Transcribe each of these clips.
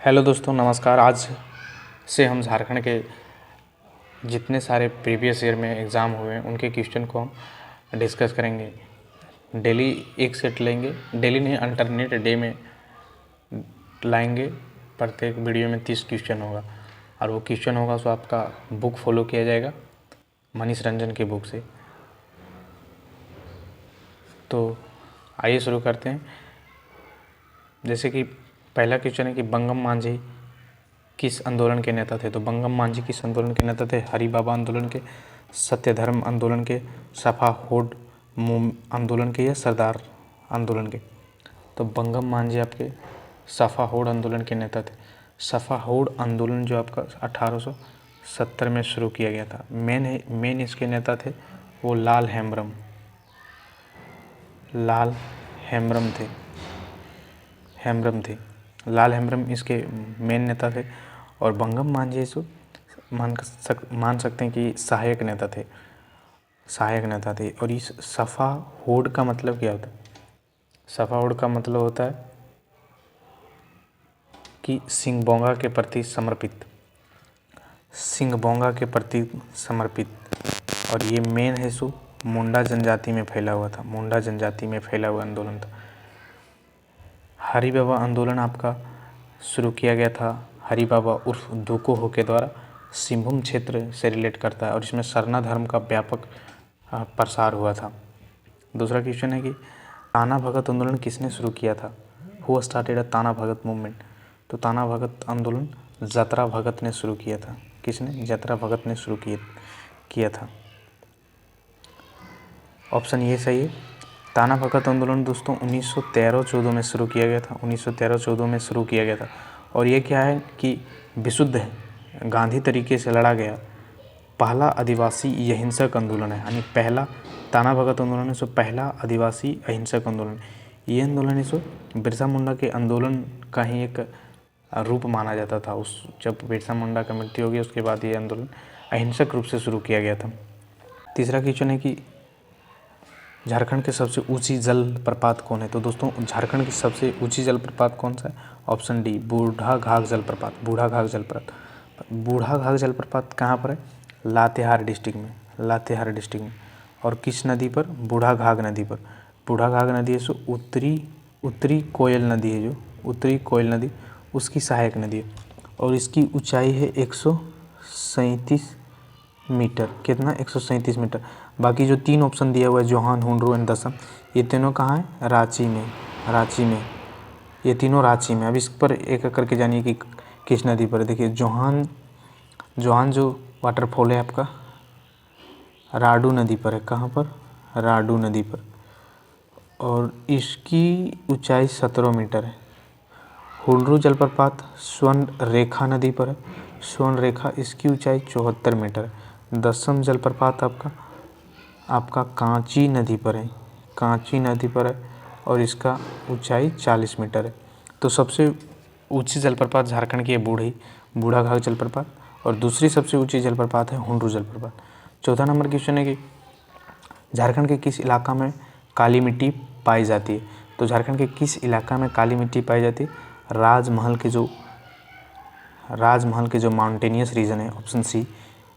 Hello दोस्तों, नमस्कार। आज से हम झारखंड के जितने सारे प्रीवियस ईयर में एग्ज़ाम हुए हैं उनके क्वेश्चन को हम डिस्कस करेंगे। डेली एक सेट लेंगे, डेली नहीं अल्टरनेट डे में लाएंगे। प्रत्येक वीडियो में 30 क्वेश्चन होगा और वो क्वेश्चन होगा सो आपका बुक फॉलो किया जाएगा मनीष रंजन की बुक से। तो आइए शुरू करते हैं। जैसे कि पहला क्वेश्चन है कि बंगम मांझी किस आंदोलन के नेता थे। तो बंगम मांझी किस आंदोलन के नेता थे? हरि बाबा आंदोलन के, सत्यधर्म आंदोलन के, सफा होड आंदोलन के या सरदार आंदोलन के? तो बंगम मांझी आपके सफा होड आंदोलन के नेता थे। सफा होड आंदोलन जो आपका 1870 में शुरू किया गया था। मेन इसके नेता थे वो लाल हेम्ब्रम थे। लाल हेम्ब्रम इसके मेन नेता थे और बंगम मांझी सो मान सकते हैं कि सहायक नेता थे। और इस सफा होड का मतलब क्या होता है? सफा होड का मतलब होता है कि सिंगबोंगा के प्रति समर्पित। और ये मेन है सो मुंडा जनजाति में फैला हुआ आंदोलन था। हरि बाबा आंदोलन आपका शुरू किया गया था हरि बाबा उर्फ दुको हो के द्वारा। सिंहभूम क्षेत्र से रिलेट करता है और इसमें सरना धर्म का व्यापक प्रसार हुआ था। दूसरा क्वेश्चन है कि ताना भगत आंदोलन किसने शुरू किया था? हु स्टार्टेड अ ताना भगत मूवमेंट? तो ताना भगत आंदोलन जतरा भगत ने शुरू किया था। किसने? जतरा भगत ने शुरू किया था। ऑप्शन ये सही है। ताना भगत आंदोलन दोस्तों 1913-14 में शुरू किया गया था। 1913-14 में शुरू किया गया था और ये क्या है कि विशुद्ध है, गांधी तरीके से लड़ा गया पहला आदिवासी अहिंसक आंदोलन है। यानी पहला ताना भगत आंदोलन है सो पहला आदिवासी अहिंसक आंदोलन। ये आंदोलन है सो बिरसा मुंडा के आंदोलन का ही एक रूप माना जाता था। जब बिरसा मुंडा का मृत्यु हो गई उसके बाद ये आंदोलन अहिंसक रूप से शुरू किया गया था। तीसरा क्वेश्चन है कि झारखंड के सबसे ऊंची जलप्रपात कौन है? तो दोस्तों झारखंड की सबसे ऊंची जलप्रपात कौन सा है? ऑप्शन डी, बूढ़ा घाघ जलप्रपात कहाँ पर है? लातेहार डिस्ट्रिक्ट में। और किस नदी पर? बूढ़ा घाघ नदी है सो उत्तरी कोयल नदी उसकी सहायक नदी है और इसकी ऊंचाई है 137 मीटर। कितना? 137 मीटर। बाकी जो 3 ऑप्शन दिया हुआ है जोहान, हुंडरू एंड दसम, ये तीनों कहाँ है? रांची में। ये तीनों रांची में। अब इस पर एक एक करके जानिए कि किस नदी पर। देखिए जोहान जो वाटरफॉल है आपका राडू नदी पर है। कहाँ पर? राडू नदी पर। और इसकी ऊंचाई 17 मीटर है। हुंडरू जलप्रपात स्वर्ण रेखा नदी पर है। स्वर्ण रेखा इसकी ऊंचाई 74 मीटर है। दसम जलप्रपात आपका कांची नदी पर है और इसका ऊंचाई 40 मीटर है। तो सबसे ऊंची जलप्रपात झारखंड की है बूढ़ा घाघ जलप्रपात और दूसरी सबसे ऊंची जलप्रपात है हुंडरू जलप्रपात। चौथा नंबर क्वेश्चन है कि झारखंड के किस इलाका में काली मिट्टी पाई जाती है? तो झारखंड के किस इलाका में काली मिट्टी पाई जाती है? राजमहल के जो माउंटेनियस रीजन है, ऑप्शन सी,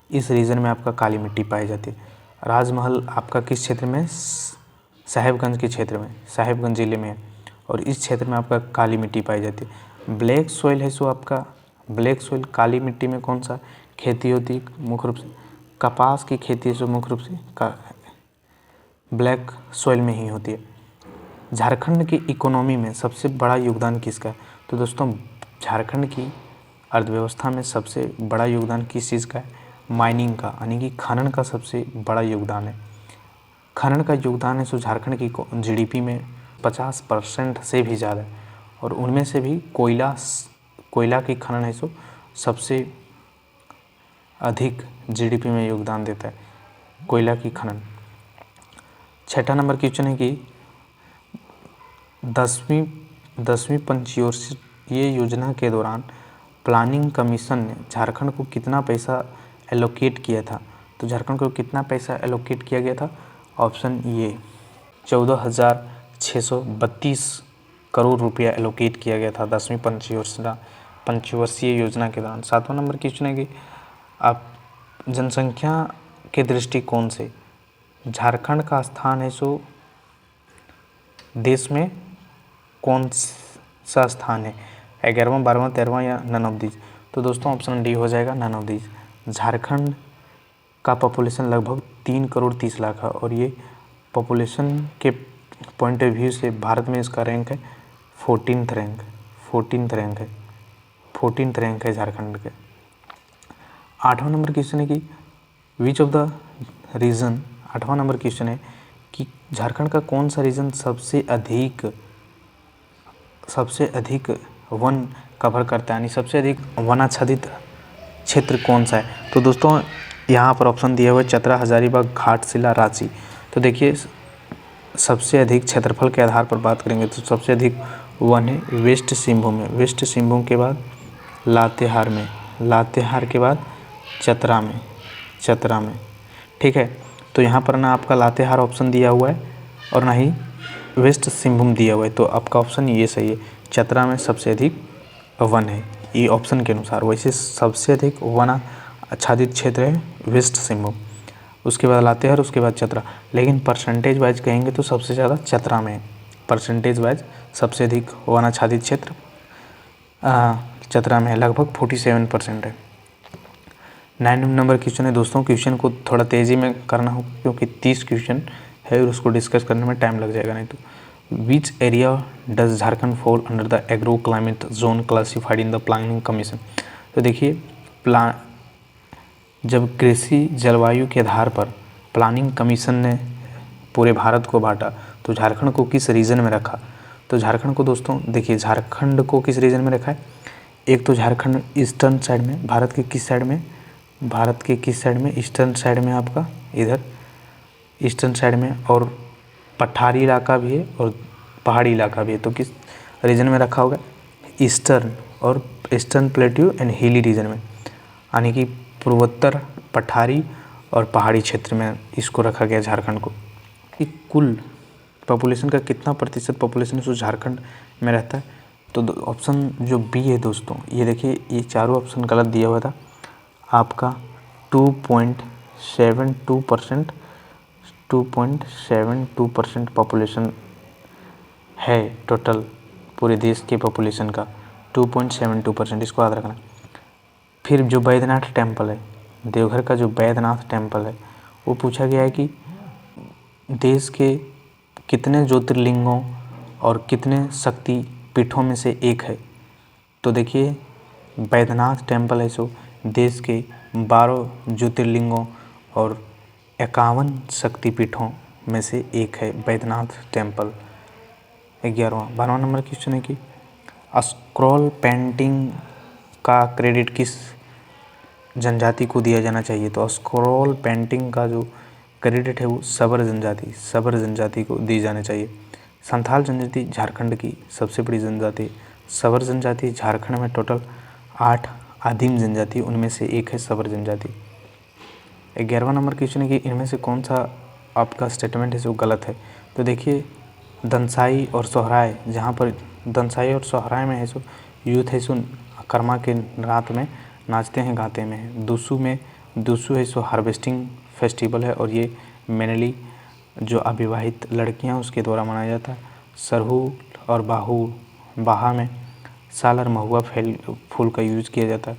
इस रीजन में आपका काली मिट्टी पाई जाती है। राजमहल आपका किस क्षेत्र में? साहेबगंज के क्षेत्र में, साहेबगंज जिले में है और इस क्षेत्र में आपका काली मिट्टी पाई जाती है। ब्लैक सॉइल है सो आपका काली मिट्टी में कौन सा खेती होती है? मुख्य रूप से कपास की खेती है सो मुख्य रूप से ब्लैक सॉइल में ही होती है। झारखंड की इकोनॉमी में सबसे बड़ा योगदान किसका है? तो दोस्तों झारखंड की अर्थव्यवस्था में सबसे बड़ा योगदान किस चीज़ का है? माइनिंग का, यानी कि खनन का सबसे बड़ा योगदान है। खनन का योगदान है सो झारखंड की जीडीपी में 50% से भी ज़्यादा है और उनमें से भी कोयला की खनन है सो सबसे अधिक जीडीपी में योगदान देता है कोयला की खनन। छठा नंबर क्वेश्चन है कि 10वीं पंचवर्षीय योजना के दौरान प्लानिंग कमीशन ने झारखंड को कितना पैसा एलोकेट किया था? तो झारखंड को कितना पैसा एलोकेट किया गया था? ऑप्शन ये 14,632 करोड़ रुपया एलोकेट किया गया था 10वीं पंचवर्षीय पंचवर्षीय योजना के दौरान। 7वां नंबर क्वेश्चन है कि आप जनसंख्या के दृष्टिकोण से झारखंड का स्थान है सो देश में कौन सा स्थान है, 11वां, 12वां, 13वां या नन ऑफ दीज। तो दोस्तों ऑप्शन डी हो जाएगा नन ऑफ दीज। झारखंड का पॉपुलेशन लगभग 3 करोड़ 30 लाख है और ये पॉपुलेशन के पॉइंट ऑफ व्यू से भारत में इसका रैंक है 14th रैंक है झारखंड के। 8वां नंबर क्वेश्चन है कि विच ऑफ द रीजन, 8वां नंबर क्वेश्चन है कि झारखंड का कौन सा रीजन सबसे अधिक वन कवर करता है, यानी सबसे अधिक वनाच्छादित क्षेत्र कौन सा है। तो दोस्तों यहाँ पर ऑप्शन दिया हुआ है चतरा, हजारीबाग, घाटशिला, रांची। तो देखिए सबसे अधिक क्षेत्रफल के आधार पर बात करेंगे तो सबसे अधिक वन है वेस्ट सिंहभूम में, वेस्ट सिंहभूम के बाद लातेहार में, लातेहार के बाद चतरा में, ठीक है। तो यहाँ पर ना आपका लातेहार ऑप्शन दिया हुआ है और ना ही वेस्ट सिंहभूम दिया हुआ है, तो आपका ऑप्शन ये सही है, चतरा में सबसे अधिक वन है ये ऑप्शन के अनुसार। वैसे सबसे अधिक वन आच्छादित क्षेत्र है वेस्ट सिंहभूम, उसके बाद लातेहार, उसके बाद चतरा, लेकिन परसेंटेज वाइज कहेंगे तो सबसे ज़्यादा चतरा में है, परसेंटेज वाइज सबसे अधिक वन आच्छादित क्षेत्र चतरा में है, लगभग 47% है। 9 नंबर क्वेश्चन है दोस्तों, क्वेश्चन को थोड़ा तेज़ी में करना हो क्योंकि 30 क्वेश्चन है और उसको डिस्कस करने में टाइम लग जाएगा नहीं तो। Which area does Jharkhand fall under the agro climate zone classified in the planning commission. तो देखिए जब कृषि जलवायु के आधार पर प्लानिंग कमीशन ने पूरे भारत को बांटा तो झारखंड को किस रीजन में रखा। तो झारखंड को दोस्तों देखिए झारखंड को किस रीजन में रखा है, एक तो झारखंड ईस्टर्न साइड में, भारत के किस साइड में, ईस्टर्न साइड में आपका इधर ईस्टर्न साइड में, और पठारी इलाका भी है और पहाड़ी इलाका भी है। तो किस रीजन में रखा होगा, ईस्टर्न और eastern plateau and hilly region में, यानी कि पूर्वोत्तर, पठारी और पहाड़ी क्षेत्र में इसको रखा गया झारखंड को। कि कुल पॉपुलेशन का कितना प्रतिशत पॉपुलेशन जो झारखंड में रहता है, तो ऑप्शन जो बी है दोस्तों, ये देखिए ये चारों ऑप्शन गलत दिया हुआ था आपका। 2.72% पॉपुलेशन है टोटल पूरे देश के पॉपुलेशन का, 2.72%, इसको याद रखना। फिर जो बैद्यनाथ टेम्पल है, देवघर का जो बैद्यनाथ टेम्पल है, वो पूछा गया है कि देश के कितने ज्योतिर्लिंगों और कितने शक्ति पीठों में से एक है। तो देखिए बैद्यनाथ टेम्पल है सो देश के 12 ज्योतिर्लिंगों और 51 शक्तिपीठों में से एक है बैद्यनाथ टेम्पल। 12वां नंबर क्वेश्चन है कि स्क्रॉल पेंटिंग का क्रेडिट किस जनजाति को दिया जाना चाहिए। तो स्क्रॉल पेंटिंग का जो क्रेडिट है वो सबर जनजाति को दी जानी चाहिए। संथाल जनजाति झारखंड की सबसे बड़ी जनजाति, सबर जनजाति झारखंड में टोटल 8 आदिम जनजाति, उनमें से एक है सबर जनजाति। 11वां नंबर क्वेश्चन है कि इनमें से कौन सा आपका स्टेटमेंट है जो गलत है। तो देखिए दंसाई और सोहराय, जहाँ पर दंसाई और सोहराय में है सो यूथ है सो कर्मा के रात में नाचते हैं गाते हैं। दुसु है सो हार्वेस्टिंग फेस्टिवल है और ये मेनली जो अविवाहित लड़कियां उसके द्वारा मनाया जाता है। सरहू और बाहा में साल और महुआ फूल का यूज किया जाता है।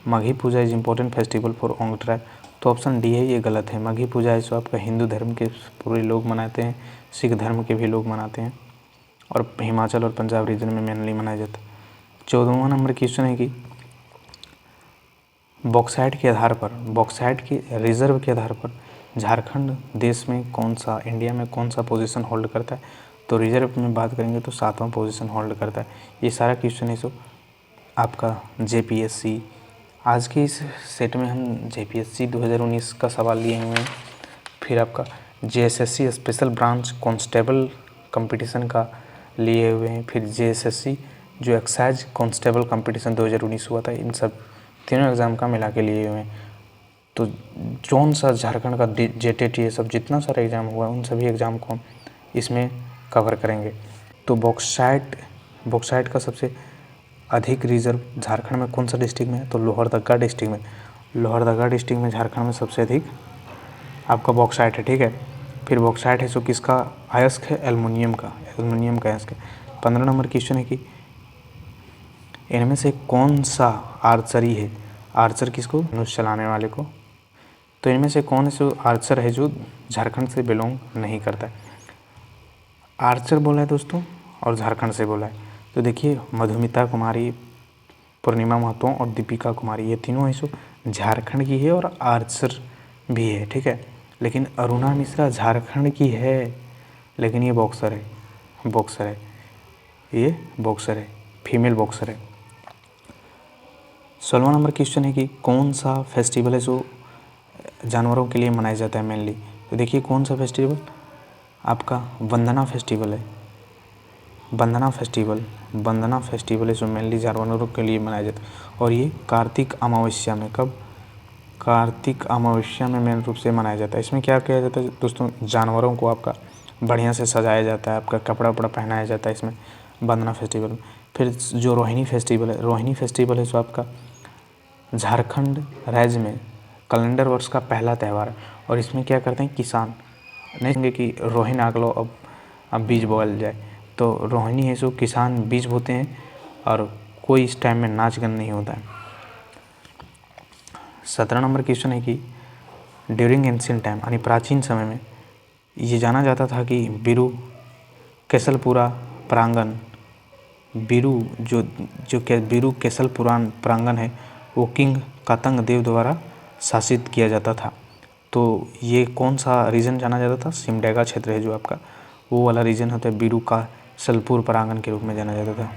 Maghi Puja is important festival for Onge tribe. तो ऑप्शन डी है ये गलत है। माघी पूजा है सो आपका हिंदू धर्म के पूरे लोग मनाते हैं, सिख धर्म के भी लोग मनाते हैं और हिमाचल और पंजाब रीजन में मेनली मनाया जाता है। 14वां नंबर क्वेश्चन है कि बॉक्साइट के रिजर्व के आधार पर झारखंड देश में इंडिया में कौन सा पोजीशन होल्ड करता है। तो रिजर्व में बात करेंगे तो 7वां पोजीशन होल्ड करता है। ये सारा क्वेश्चन है सो आपका JPSC, आज के इस सेट में हम JPSC 2019 का सवाल लिए हुए हैं। फिर आपका JSSC special branch constable competition का लिए हुए हैं। फिर JSSC जो एक्साइज कांस्टेबल कंपटीशन 2019 हुआ था, इन सब तीनों एग्ज़ाम का मिला के लिए हुए हैं। तो जौन सा झारखंड का JTT ये सब जितना सारा एग्ज़ाम हुआ उन सभी एग्ज़ाम को हम इसमें कवर करेंगे। तो बॉक्साइट का सबसे अधिक रिजर्व झारखंड में कौन सा डिस्ट्रिक्ट में है? तो लोहरदगा डिस्ट्रिक्ट में। लोहरदगा डिस्ट्रिक्ट में झारखंड में सबसे अधिक आपका बॉक्साइट है, ठीक है। फिर बॉक्साइट है सो किसका अयस्क है? एल्युमिनियम का अयस्क है। 15 नंबर क्वेश्चन है कि इनमें से कौन सा आर्चरी है? आर्चर किसको? धनुष चलाने वाले को। तो इनमें से कौन सा आर्चर है जो झारखंड से बिलोंग नहीं करता है? आर्चर बोला है दोस्तों और झारखंड से बोला है। तो देखिए मधुमिता कुमारी, पूर्णिमा महतो और दीपिका कुमारी, ये तीनों है सो झारखंड की है और आर्चर भी है, ठीक है। लेकिन अरुणा मिश्रा झारखंड की है लेकिन ये बॉक्सर है, ये बॉक्सर है, फीमेल बॉक्सर है। 16वां नंबर क्वेश्चन है कि कौन सा फेस्टिवल है जो जानवरों के लिए मनाया जाता है मेनली? तो देखिए कौन सा फेस्टिवल? आपका वंदना फेस्टिवल है। वंदना फेस्टिवल है जो मेनली जानवरों के लिए मनाया जाता है और ये कार्तिक अमावस्या में, कब? कार्तिक अमावस्या में मेन रूप से मनाया जाता है। इसमें क्या किया जाता है दोस्तों? जानवरों को आपका बढ़िया से सजाया जाता है, आपका कपड़ा वपड़ा पहनाया जाता है इसमें वंदना फेस्टिवल में। फिर जो रोहिणी फेस्टिवल है जो आपका झारखंड राज्य में कैलेंडर वर्ष का पहला त्यौहार है और इसमें क्या करते हैं? किसान नहीं कहेंगे कि रोहिणी आ गलो अब बीज बोअल जाए, तो रोहिणी है सो किसान बीज बोते हैं और कोई इस टाइम में नाच गान नहीं होता है। 17 नंबर क्वेश्चन है कि ड्यूरिंग एंशिएंट टाइम यानी प्राचीन समय में ये जाना जाता था कि बीरू केसलपुरा प्रांगण, बीरू केसल प्रांगण है वो किंग कातंग देव द्वारा शासित किया जाता था। तो ये कौन सा रीजन जाना जाता था? सिमडेगा क्षेत्र है जो आपका, वो वाला रीजन होता है बीरू का सलपुर प्रांगण के रूप में जाना जाता था।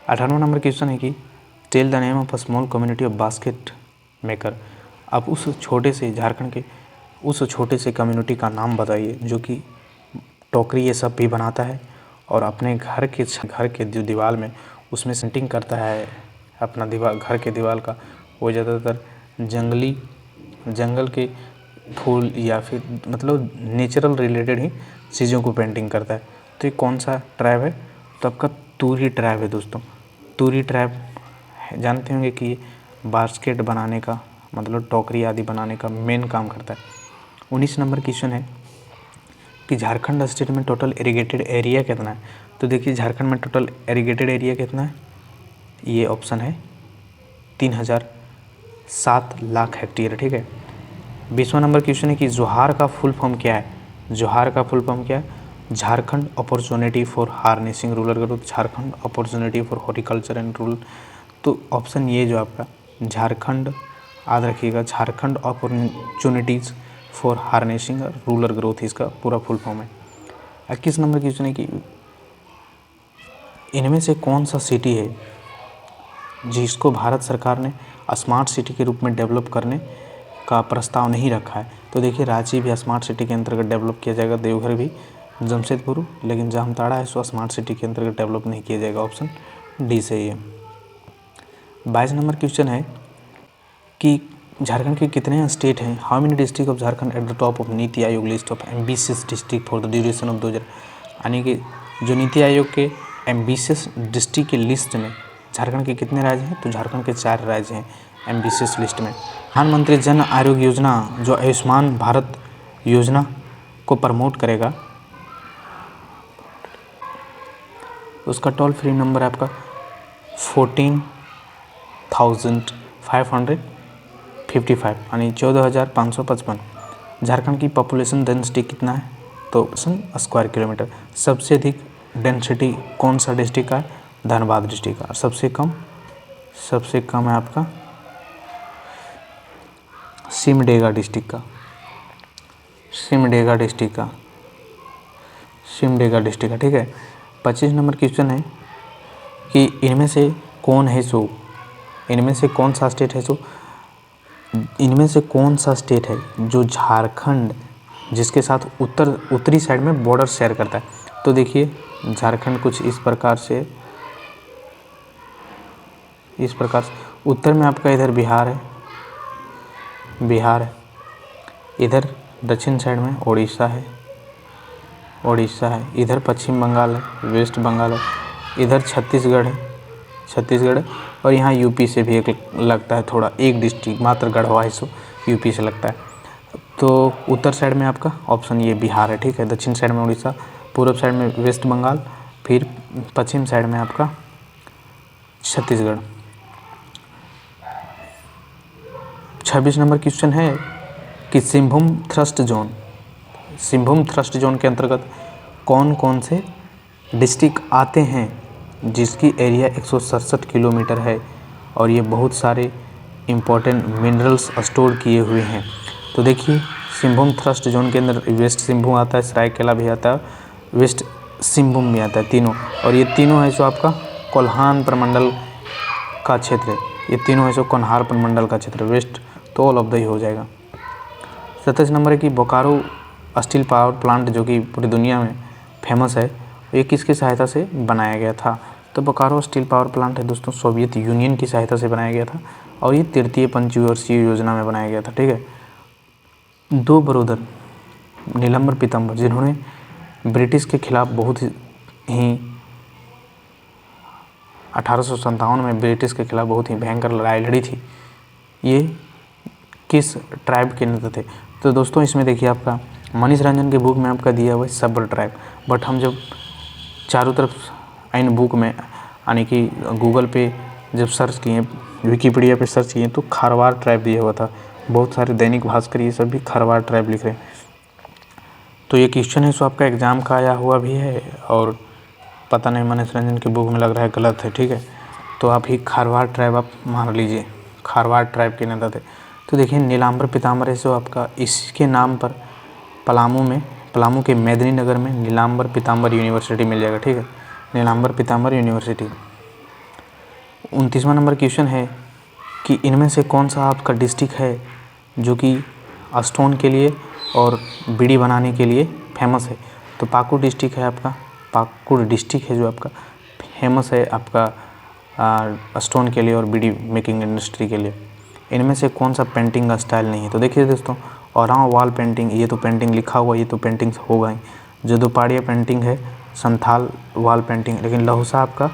18वां नंबर क्वेश्चन है कि tell the name of a small community of basket maker. आप उस छोटे से झारखंड के उस छोटे से कम्युनिटी का नाम बताइए जो कि टोकरी ये सब भी बनाता है और अपने घर के जो दीवार में उसमें सेंटिंग करता है अपना घर के दीवार का। वो ज़्यादातर जंगल के फूल या फिर मतलब नेचुरल रिलेटेड ही चीज़ों को पेंटिंग करता है। तो ये कौन सा ट्राइब है? तो आपका तूरी ट्राइब है दोस्तों। तूरी ट्राइब जानते होंगे कि ये बास्केट बनाने का मतलब टोकरी आदि बनाने का मेन काम करता है। 19 नंबर क्वेश्चन है कि झारखंड स्टेट में टोटल इरिगेटेड एरिया कितना है? तो देखिए झारखंड में टोटल इरिगेटेड एरिया कितना है? ये ऑप्शन है 3,007 लाख हेक्टेयर, ठीक है। 20वां नंबर क्वेश्चन है कि जोहार का फुल फॉर्म क्या है? जोहार का फुल फॉर्म क्या है? Jharkhand opportunity for harnessing rural growth, Jharkhand opportunity for horticulture and rural. तो ऑप्शन ये जो आपका झारखंड, याद रखिएगा, Jharkhand opportunities for harnessing rural growth इसका पूरा फुल फॉर्म है। 21 नंबर क्वेश्चन है कि इनमें से कौन सा सिटी है जिसको भारत सरकार ने स्मार्ट सिटी के रूप में डेवलप करने का प्रस्ताव नहीं रखा है? तो देखिए रांची भी स्मार्ट सिटी के अंतर्गत डेवलप किया जाएगा, देवघर भी, जमशेदपुर, लेकिन जामताड़ा है सो स्मार्ट सिटी के अंतर्गत डेवलप नहीं किया जाएगा। ऑप्शन डी सही है। 22 नंबर क्वेश्चन है कि झारखंड के कितने स्टेट हैं? How many district of Jharkhand at the top of NITI Aayog list of ambitious district for the duration of 2000, यानी कि जो नीति आयोग के एम्बिशियस डिस्ट्रिक्ट की लिस्ट में झारखंड के कितने राज्य हैं? तो झारखंड के 4 राज्य हैं एम्बिशियस लिस्ट में। प्रधानमंत्री जन आरोग्य योजना जो आयुष्मान भारत योजना को प्रमोट करेगा उसका टोल फ्री नंबर आपका 14,555 यानी 14,555। झारखंड की पॉपुलेशन डेंसिटी कितना है? तो स्क्वायर किलोमीटर। सबसे अधिक डेंसिटी कौन सा डिस्ट्रिक्ट का है? धनबाद डिस्ट्रिक्ट का। सबसे कम है आपका सिमडेगा डिस्ट्रिक्ट का, ठीक है। 25 नंबर क्वेश्चन है कि इनमें से कौन सा स्टेट है जो झारखंड जिसके साथ उत्तरी साइड में बॉर्डर शेयर करता है? तो देखिए झारखंड कुछ इस प्रकार से उत्तर में आपका इधर बिहार है, इधर दक्षिण साइड में उड़ीसा है, इधर पश्चिम बंगाल है, वेस्ट बंगाल है, इधर छत्तीसगढ़ है छत्तीसगढ़। और यहाँ यूपी से भी एक लगता है थोड़ा, एक डिस्ट्रिक्ट मात्र गढ़वा है सो यूपी से लगता है। तो उत्तर साइड में आपका ऑप्शन ये बिहार है, ठीक है। दक्षिण साइड में उड़ीसा, पूर्व साइड में वेस्ट बंगाल, फिर पश्चिम साइड में आपका छत्तीसगढ़। 26 नंबर क्वेश्चन है कि सिंहभूम थ्रस्ट जोन के अंतर्गत कौन कौन से डिस्ट्रिक्ट आते हैं जिसकी एरिया 167 किलोमीटर है और ये बहुत सारे इम्पोर्टेंट मिनरल्स स्टोर किए हुए हैं। तो देखिए सिंहभूम थ्रस्ट जोन के अंदर वेस्ट सिंहभूम आता है, सरायकेला भी आता है, वेस्ट सिंहभूम भी आता है, तीनों। और ये तीनों है जो आपका कोल्हान प्रमंडल का क्षेत्र है, ये तीनों है जो कोल्हार प्रमंडल का क्षेत्र है। वेस्ट तो ऑल ऑफ द ही हो जाएगा। 27 नंबर है कि बोकारो स्टील पावर प्लांट जो कि पूरी दुनिया में फेमस है, ये किसकी सहायता से बनाया गया था? तो बोकारो स्टील पावर प्लांट है दोस्तों सोवियत यूनियन की सहायता से बनाया गया था और ये तृतीय पंचवर्षीय योजना में बनाया गया था, ठीक है। 2 ब्रदर नीलम्बर पीताम्बर जिन्होंने ब्रिटिश के खिलाफ बहुत ही 1857 में ब्रिटिश के खिलाफ बहुत ही भयंकर लड़ाई लड़ी थी, ये किस ट्राइब के नेता थे? तो दोस्तों इसमें देखिए आपका मनीष रंजन के बुक में आपका दिया हुआ है सब्र ट्राइब, बट हम जब चारों तरफ इन बुक में यानी कि गूगल पे जब सर्च किए, विकिपीडिया पे सर्च किए तो खारवार ट्राइब दिया हुआ था। बहुत सारे दैनिक भास्कर ये सब भी खारवार ट्राइब लिख रहे हैं। तो ये क्वेश्चन है सो आपका एग्ज़ाम का आया हुआ भी है और पता नहीं मनीष रंजन की बुक में लग रहा है गलत है, ठीक है। तो आप ही खारवार ट्राइब आप मान लीजिए, खारवार ट्राइब के नेता थे। तो देखिए नीलाम्बर पीताम्बर है सो आपका इसके नाम पर पलामू के मेदिनीनगर में नीलाम्बर पीताम्बर यूनिवर्सिटी मिल जाएगा, ठीक है, नीलाम्बर पीताम्बर यूनिवर्सिटी। 29वां नंबर क्वेश्चन है कि इनमें से कौन सा आपका डिस्ट्रिक्ट है जो कि स्टोन के लिए और बीड़ी बनाने के लिए फेमस है? तो पाकुड़ डिस्ट्रिक्ट है आपका, पाकुड़ डिस्ट्रिक्ट है जो आपका फेमस है आपका स्टोन के लिए और बीड़ी मेकिंग इंडस्ट्री के लिए। इनमें से कौन सा पेंटिंग का स्टाइल नहीं है? तो देखिए दोस्तों औरांव वॉल पेंटिंग, ये तो पेंटिंग लिखा हुआ, ये तो पेंटिंग्स होगा ही। जदोपाड़िया पेंटिंग है, संथाल वॉल पेंटिंग, लेकिन लहुसा आपका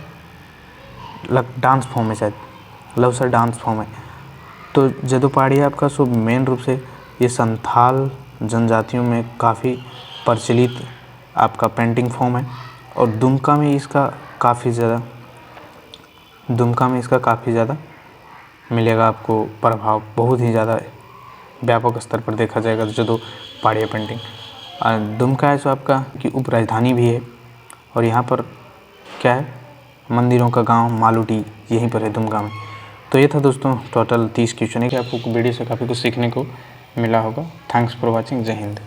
डांस फॉर्म है, शायद लहुसा डांस फॉर्म है। तो जदोपाड़िया आपका सो मेन रूप से ये संथाल जनजातियों में काफ़ी प्रचलित आपका पेंटिंग फॉर्म है और दुमका में इसका काफ़ी ज़्यादा मिलेगा आपको प्रभाव, बहुत ही ज़्यादा व्यापक स्तर पर देखा जाएगा जदोपाड़िया पेंटिंग। दुमका है सो आपका की उप राजधानी भी है और यहाँ पर क्या है, मंदिरों का गांव मालूटी यहीं पर है दुमका में। तो ये था दोस्तों टोटल 30 क्वेश्चन है कि आपको वीडियो से काफ़ी कुछ सीखने को मिला होगा। थैंक्स फॉर वॉचिंग, जय हिंद।